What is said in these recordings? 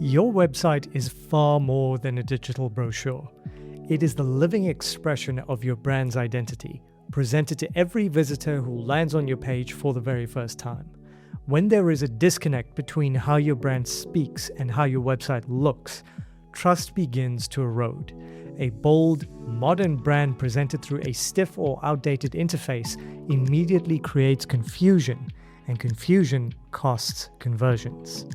Your website is far more than a digital brochure. It is the living expression of your brand's identity, presented to every visitor who lands on your page for the very first time. When there is a disconnect between how your brand speaks and how your website looks, trust begins to erode. A bold, modern brand presented through a stiff or outdated interface immediately creates confusion, and confusion costs conversions.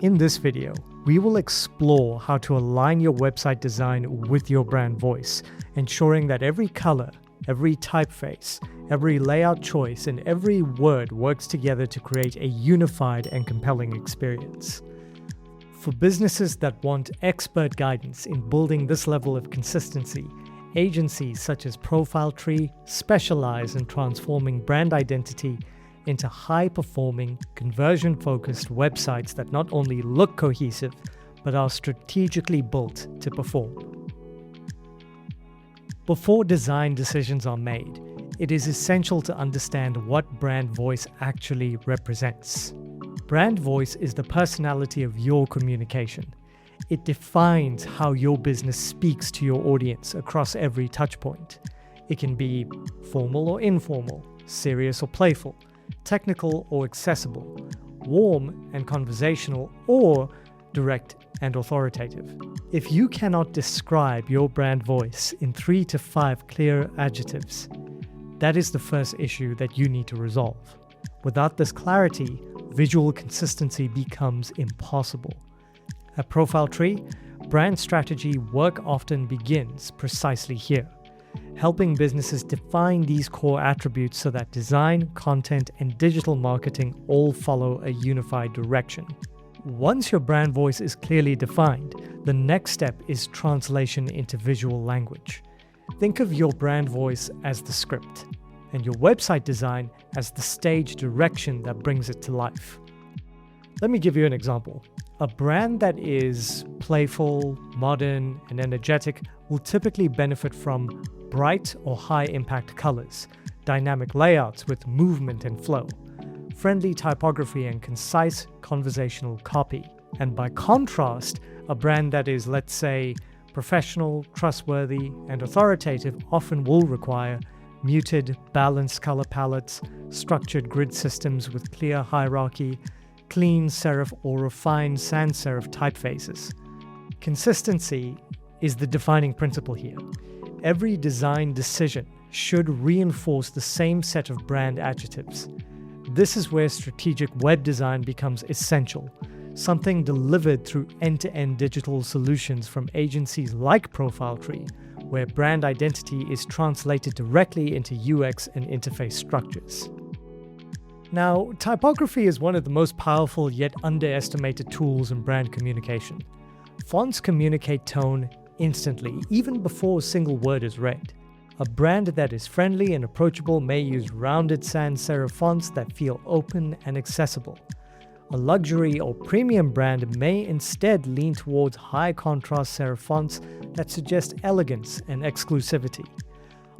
In this video, we will explore how to align your website design with your brand voice, ensuring that every color, every typeface, every layout choice, and every word works together to create a unified and compelling experience. For businesses that want expert guidance in building this level of consistency, agencies such as ProfileTree specialize in transforming brand identity into high-performing, conversion-focused websites that not only look cohesive, but are strategically built to perform. Before design decisions are made, it is essential to understand what brand voice actually represents. Brand voice is the personality of your communication. It defines how your business speaks to your audience across every touchpoint. It can be formal or informal, serious or playful, technical or accessible, warm and conversational, or direct and authoritative. If you cannot describe your brand voice in 3 to 5 clear adjectives, that is the first issue that you need to resolve. Without this clarity, visual consistency becomes impossible. At ProfileTree, brand strategy work often begins precisely here, helping businesses define these core attributes so that design, content, and digital marketing all follow a unified direction. Once your brand voice is clearly defined, the next step is translation into visual language. Think of your brand voice as the script, and your website design as the stage direction that brings it to life. Let me give you an example. A brand that is playful, modern, and energetic will typically benefit from bright or high-impact colors, dynamic layouts with movement and flow, friendly typography, and concise conversational copy. And by contrast, a brand that is, let's say, professional, trustworthy, and authoritative often will require muted, balanced color palettes, structured grid systems with clear hierarchy, clean serif or refined sans serif typefaces. Consistency is the defining principle here. Every design decision should reinforce the same set of brand adjectives. This is where strategic web design becomes essential, something delivered through end-to-end digital solutions from agencies like ProfileTree, where brand identity is translated directly into UX and interface structures. Now, typography is one of the most powerful yet underestimated tools in brand communication. Fonts communicate tone instantly, even before a single word is read. A brand that is friendly and approachable may use rounded sans serif fonts that feel open and accessible. A luxury or premium brand may instead lean towards high contrast serif fonts that suggest elegance and exclusivity.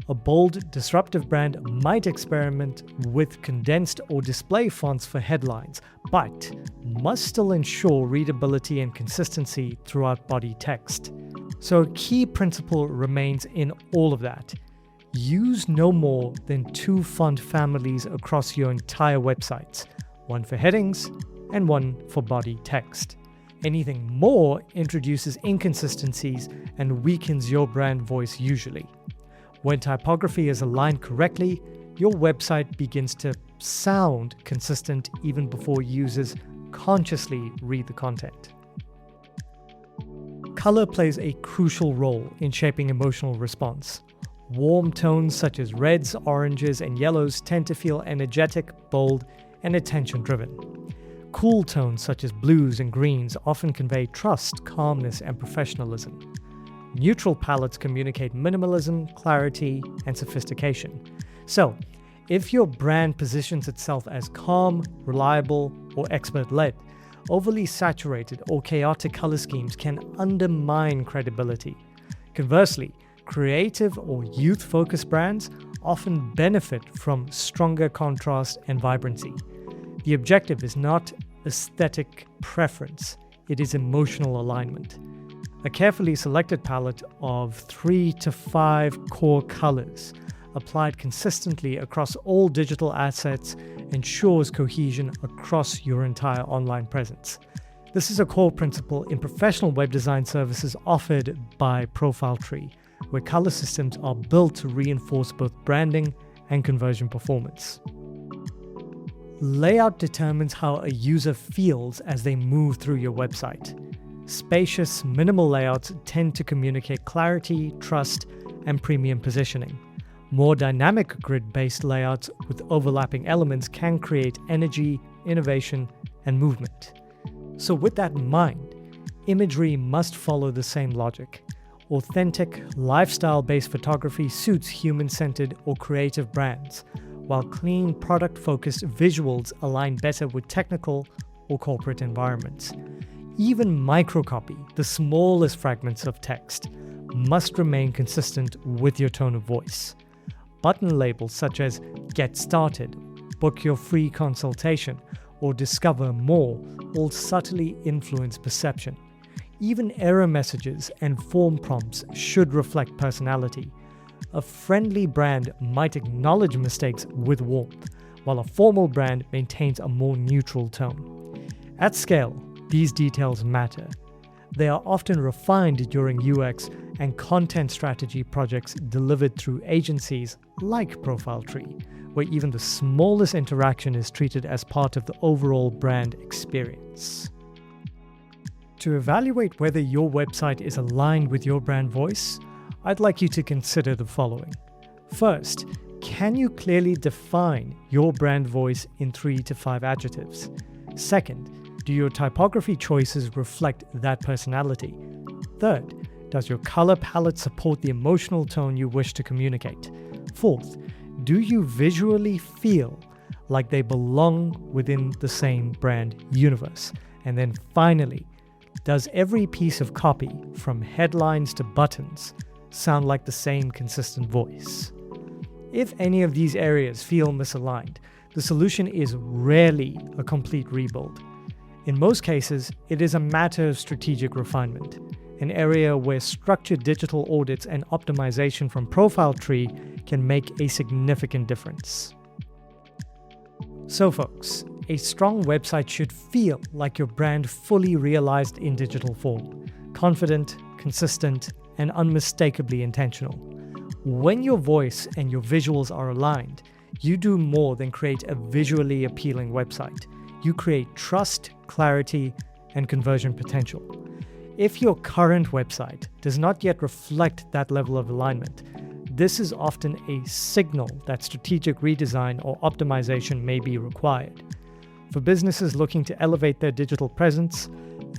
A bold, disruptive brand might experiment with condensed or display fonts for headlines, but must still ensure readability and consistency throughout body text. So a key principle remains in all of that. Use no more than 2 font families across your entire website, one for headings and one for body text. Anything more introduces inconsistencies and weakens your brand voice usually. When typography is aligned correctly, your website begins to sound consistent even before users consciously read the content. Color plays a crucial role in shaping emotional response. Warm tones such as reds, oranges, and yellows tend to feel energetic, bold, and attention-driven. Cool tones such as blues and greens often convey trust, calmness, and professionalism. Neutral palettes communicate minimalism, clarity, and sophistication. So, if your brand positions itself as calm, reliable, or expert-led, overly saturated or chaotic color schemes can undermine credibility. Conversely, creative or youth-focused brands often benefit from stronger contrast and vibrancy. The objective is not aesthetic preference, it is emotional alignment. A carefully selected palette of 3 to 5 core colors applied consistently across all digital assets ensures cohesion across your entire online presence. This is a core principle in professional web design services offered by ProfileTree, where color systems are built to reinforce both branding and conversion performance. Layout determines how a user feels as they move through your website. Spacious, minimal layouts tend to communicate clarity, trust, and premium positioning. More dynamic grid-based layouts with overlapping elements can create energy, innovation, and movement. So with that in mind, imagery must follow the same logic. Authentic, lifestyle-based photography suits human-centered or creative brands, while clean, product-focused visuals align better with technical or corporate environments. Even microcopy, the smallest fragments of text, must remain consistent with your tone of voice. Button labels such as "Get Started," "Book your free consultation," or "Discover more" all subtly influence perception. Even error messages and form prompts should reflect personality. A friendly brand might acknowledge mistakes with warmth, while a formal brand maintains a more neutral tone. At scale, these details matter. They are often refined during UX and content strategy projects delivered through agencies like ProfileTree, where even the smallest interaction is treated as part of the overall brand experience. To evaluate whether your website is aligned with your brand voice, I'd like you to consider the following. First, can you clearly define your brand voice in 3 to 5 adjectives? Second, do your typography choices reflect that personality? Third, does your color palette support the emotional tone you wish to communicate? Fourth, do you visually feel like they belong within the same brand universe? And then finally, does every piece of copy, from headlines to buttons, sound like the same consistent voice? If any of these areas feel misaligned, the solution is rarely a complete rebuild. In most cases, it is a matter of strategic refinement, an area where structured digital audits and optimization from ProfileTree can make a significant difference. So folks, a strong website should feel like your brand fully realized in digital form, confident, consistent, and unmistakably intentional. When your voice and your visuals are aligned, you do more than create a visually appealing website. You create trust, clarity, and conversion potential. If your current website does not yet reflect that level of alignment, this is often a signal that strategic redesign or optimization may be required. For businesses looking to elevate their digital presence,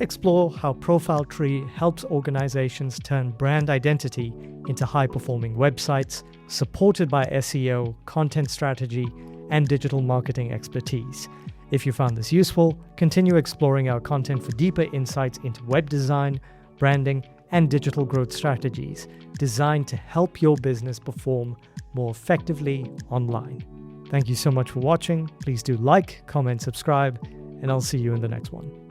explore how ProfileTree helps organizations turn brand identity into high-performing websites, supported by SEO, content strategy, and digital marketing expertise. If you found this useful, continue exploring our content for deeper insights into web design, branding, and digital growth strategies designed to help your business perform more effectively online. Thank you so much for watching. Please do like, comment, subscribe, and I'll see you in the next one.